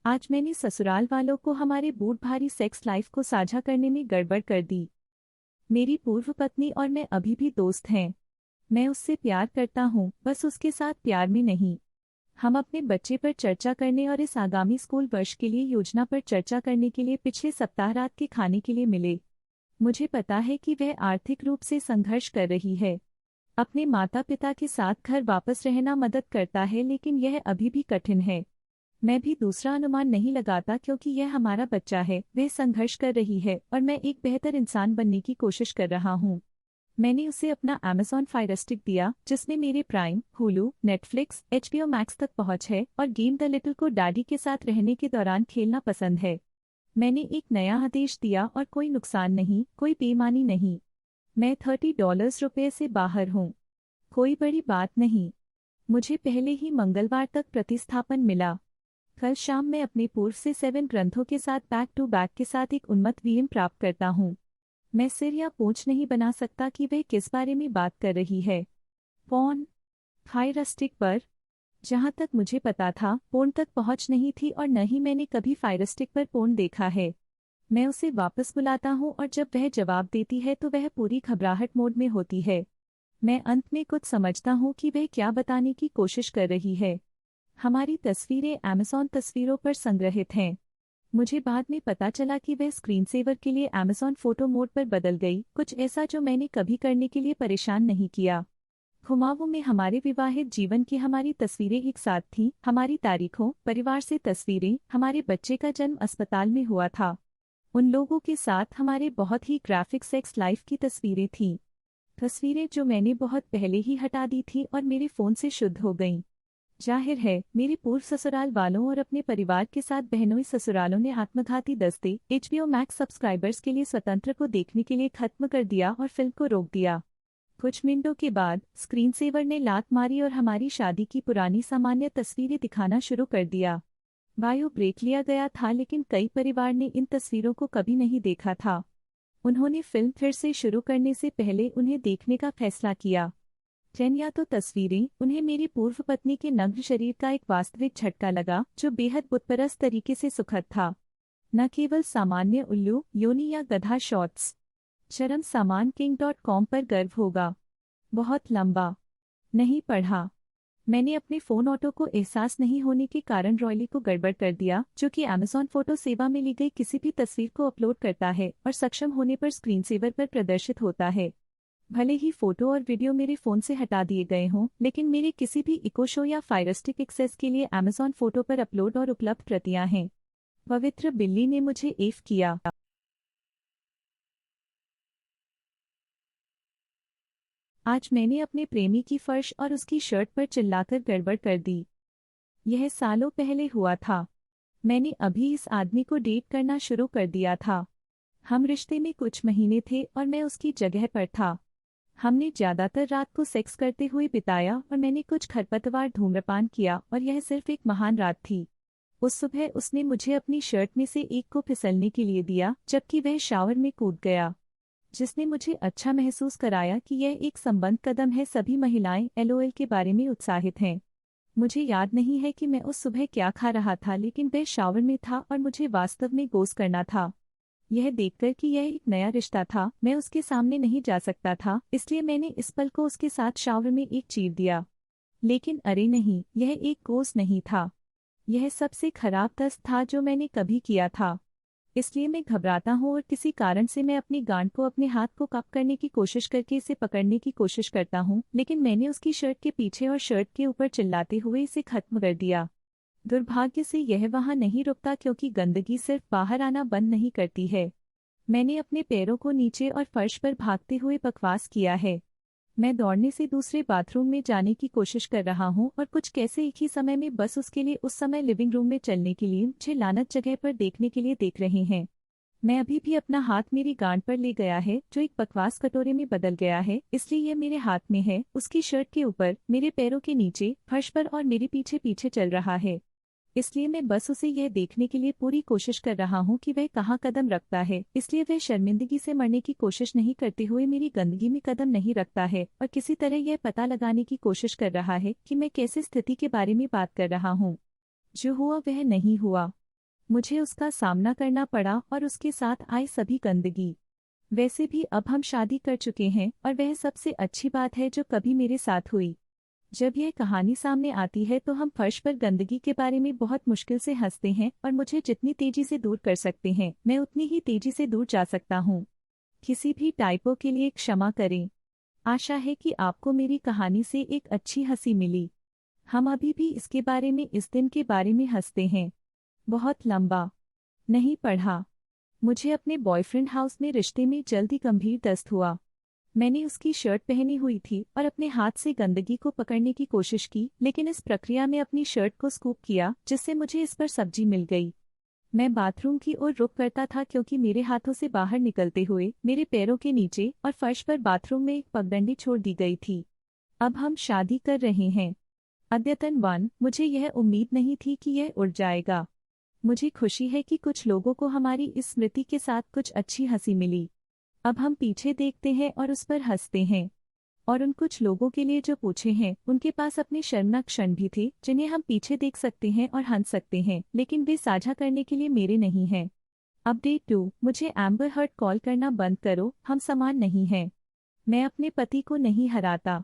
आज मैंने ससुराल वालों को हमारे बूढ़ भारी सेक्स लाइफ को साझा करने में गड़बड़ कर दी। मेरी पूर्व पत्नी और मैं अभी भी दोस्त हैं। मैं उससे प्यार करता हूँ, बस उसके साथ प्यार में नहीं। हम अपने बच्चे पर चर्चा करने और इस आगामी स्कूल वर्ष के लिए योजना पर चर्चा करने के लिए पिछले सप्ताह रात के खाने के लिए मिले। मुझे पता है कि वह आर्थिक रूप से संघर्ष कर रही है। अपने माता पिता के साथ घर वापस रहना मदद करता है, लेकिन यह अभी भी कठिन है। मैं भी दूसरा अनुमान नहीं लगाता क्योंकि यह हमारा बच्चा है। वह संघर्ष कर रही है और मैं एक बेहतर इंसान बनने की कोशिश कर रहा हूँ। मैंने उसे अपना Amazon फायर स्टिक दिया जिसमें मेरे prime, Hulu, Netflix, HBO max तक पहुंच है और गेम द लिटिल को डैडी के साथ रहने के दौरान खेलना पसंद है। मैंने एक नया आदेश दिया और कोई नुकसान नहीं, कोई बेईमानी नहीं। मैं $30 से बाहर हूँ। कोई बड़ी बात नहीं। मुझे पहले ही मंगलवार तक प्रतिस्थापन मिला। कल शाम मैं अपने पूर्व से 7 ग्रंथों के साथ बैक टू बैक के साथ एक उन्मत्त वीएम प्राप्त करता हूँ। मैं सिर या पूंछ नहीं बना सकता कि वह किस बारे में बात कर रही है। पोर्न फायर स्टिक पर। जहाँ तक मुझे पता था, पोर्न तक पहुँच नहीं थी और न ही मैंने कभी फायर स्टिक पर पोर्न देखा है। मैं उसे वापस बुलाता हूँ और जब वह जवाब देती है तो वह पूरी घबराहट मोड में होती है। मैं अंत में कुछ समझता हूँ कि वह क्या बताने की कोशिश कर रही है। हमारी तस्वीरें Amazon तस्वीरों पर संग्रहित हैं। मुझे बाद में पता चला कि वह स्क्रीन सेवर के लिए Amazon फोटो मोड पर बदल गई, कुछ ऐसा जो मैंने कभी करने के लिए परेशान नहीं किया। घुमावों में हमारे विवाहित जीवन की हमारी तस्वीरें एक साथ थीं, हमारी तारीखों, परिवार से तस्वीरें, हमारे बच्चे का जन्म अस्पताल में हुआ था। उन लोगों के साथ हमारे बहुत ही ग्राफिक सेक्स लाइफ की तस्वीरें थीं। तस्वीरें जो मैंने बहुत पहले ही हटा दी थी और मेरे फ़ोन से शुद्ध हो गईं। जाहिर है, मेरे पूर्व ससुराल वालों और अपने परिवार के साथ बहनोई ससुरालों ने आत्मघाती दस्ते HBO मैक्स सब्सक्राइबर्स के लिए स्वतंत्र को देखने के लिए खत्म कर दिया और फिल्म को रोक दिया। कुछ मिनटों के बाद स्क्रीन सेवर ने लात मारी और हमारी शादी की पुरानी सामान्य तस्वीरें दिखाना शुरू कर दिया। बायो ब्रेक लिया गया था, लेकिन कई परिवार ने इन तस्वीरों को कभी नहीं देखा था। उन्होंने फिल्म फिर से शुरू करने से पहले उन्हें देखने का फैसला किया। 10 या तो तस्वीरें, उन्हें मेरी पूर्व पत्नी के नग्न शरीर का एक वास्तविक झटका लगा जो बेहद बुतपरस्त तरीके से सुखद था। न केवल सामान्य उल्लू, योनि या गधा शॉट्स। चरम सामान king.com पर गर्व होगा। बहुत लंबा। नहीं पढ़ा। मैंने अपने फ़ोन ऑटो को एहसास नहीं होने के कारण रॉयली को गड़बड़ कर दिया, जो कि Amazon फोटो सेवा में ली गई किसी भी तस्वीर को अपलोड करता है और सक्षम होने पर स्क्रीन सेवर पर प्रदर्शित होता है। भले ही फोटो और वीडियो मेरे फ़ोन से हटा दिए गए हों, लेकिन मेरे किसी भी इको शो या फायर स्टिक एक्सेस के लिए Amazon फोटो पर अपलोड और उपलब्ध प्रतियां हैं। पवित्र बिल्ली ने मुझे एफ किया। आज मैंने अपने प्रेमी की फर्श और उसकी शर्ट पर चिल्लाकर गड़बड़ कर दी। यह सालों पहले हुआ था। मैंने अभी इस आदमी को डेट करना शुरू कर दिया था। हम रिश्ते में कुछ महीने थे और मैं उसकी जगह पर था। हमने ज्यादातर रात को सेक्स करते हुए बिताया और मैंने कुछ खरपतवार धूम्रपान किया और यह सिर्फ एक महान रात थी। उस सुबह उसने मुझे अपनी शर्ट में से एक को फिसलने के लिए दिया जबकि वह शावर में कूद गया, जिसने मुझे अच्छा महसूस कराया कि यह एक संबंध कदम है। सभी महिलाएं LOL के बारे में उत्साहित हैं। मुझे याद नहीं है कि मैं उस सुबह क्या खा रहा था, लेकिन वह शावर में था और मुझे वास्तव में गोस करना था। यह देखकर कि यह एक नया रिश्ता था, मैं उसके सामने नहीं जा सकता था, इसलिए मैंने इस पल को उसके साथ शावर में एक चीर दिया। लेकिन अरे नहीं, यह एक गोस नहीं था। यह सबसे खराब दस्त था जो मैंने कभी किया था। इसलिए मैं घबराता हूँ और किसी कारण से मैं अपनी गांड को अपने हाथ को कप करने की कोशिश करके इसे पकड़ने की कोशिश करता हूँ, लेकिन मैंने उसकी शर्ट के पीछे और शर्ट के ऊपर चिल्लाते हुए इसे खत्म कर दिया। दुर्भाग्य से यह वहां नहीं रुकता क्योंकि गंदगी सिर्फ बाहर आना बंद नहीं करती है। मैंने अपने पैरों को नीचे और फर्श पर भागते हुए बकवास किया है। मैं दौड़ने से दूसरे बाथरूम में जाने की कोशिश कर रहा हूँ और कुछ कैसे एक ही समय में बस उसके लिए उस समय लिविंग रूम में चलने के लिए मुझे लानत जगह पर देखने के लिए देख रहे हैं। मैं अभी भी अपना हाथ मेरी गांड पर ले गया है जो एक बकवास कटोरे में बदल गया है, इसलिए यह मेरे हाथ में है, उसकी शर्ट के ऊपर, मेरे पैरों के नीचे, फर्श पर और मेरे पीछे पीछे चल रहा है। इसलिए मैं बस उसे यह देखने के लिए पूरी कोशिश कर रहा हूँ कि वह कहाँ कदम रखता है, इसलिए वह शर्मिंदगी से मरने की कोशिश नहीं करते हुए मेरी गंदगी में कदम नहीं रखता है और किसी तरह यह पता लगाने की कोशिश कर रहा है कि मैं कैसे स्थिति के बारे में बात कर रहा हूँ। जो हुआ वह नहीं हुआ। मुझे उसका सामना करना पड़ा और उसके साथ आई सभी गंदगी। वैसे भी अब हम शादी कर चुके हैं और वह सबसे अच्छी बात है जो कभी मेरे साथ हुई। जब यह कहानी सामने आती है तो हम फर्श पर गंदगी के बारे में बहुत मुश्किल से हंसते हैं और मुझे जितनी तेजी से दूर कर सकते हैं मैं उतनी ही तेजी से दूर जा सकता हूँ। किसी भी टाइपो के लिए क्षमा करें। आशा है कि आपको मेरी कहानी से एक अच्छी हंसी मिली। हम अभी भी इसके बारे में इस दिन के बारे में हंसते हैं। बहुत लंबा नहीं पढ़ा। मुझे अपने बॉयफ्रेंड हाउस में रिश्ते में जल्दी गंभीर दस्त हुआ। मैंने उसकी शर्ट पहनी हुई थी और अपने हाथ से गंदगी को पकड़ने की कोशिश की, लेकिन इस प्रक्रिया में अपनी शर्ट को स्कूप किया जिससे मुझे इस पर सब्जी मिल गई। मैं बाथरूम की ओर रुख करता था क्योंकि मेरे हाथों से बाहर निकलते हुए मेरे पैरों के नीचे और फर्श पर बाथरूम में एक पगडंडी छोड़ दी गई थी। अब हम शादी कर रहे हैं। अद्यतन 1 मुझे यह उम्मीद नहीं थी कि यह उड़ जाएगा। मुझे खुशी है कि कुछ लोगों को हमारी इस स्मृति के साथ कुछ अच्छी हंसी मिली। अब हम पीछे देखते हैं और उस पर हंसते हैं। और उन कुछ लोगों के लिए जो पूछे हैं उनके पास अपने शर्मनाक क्षण भी थे जिन्हें हम पीछे देख सकते हैं और हंस सकते हैं, लेकिन वे साझा करने के लिए मेरे नहीं हैं। अपडेट 2 मुझे एम्बर हर्ड कॉल करना बंद करो, हम समान नहीं हैं। मैं अपने पति को नहीं हराता।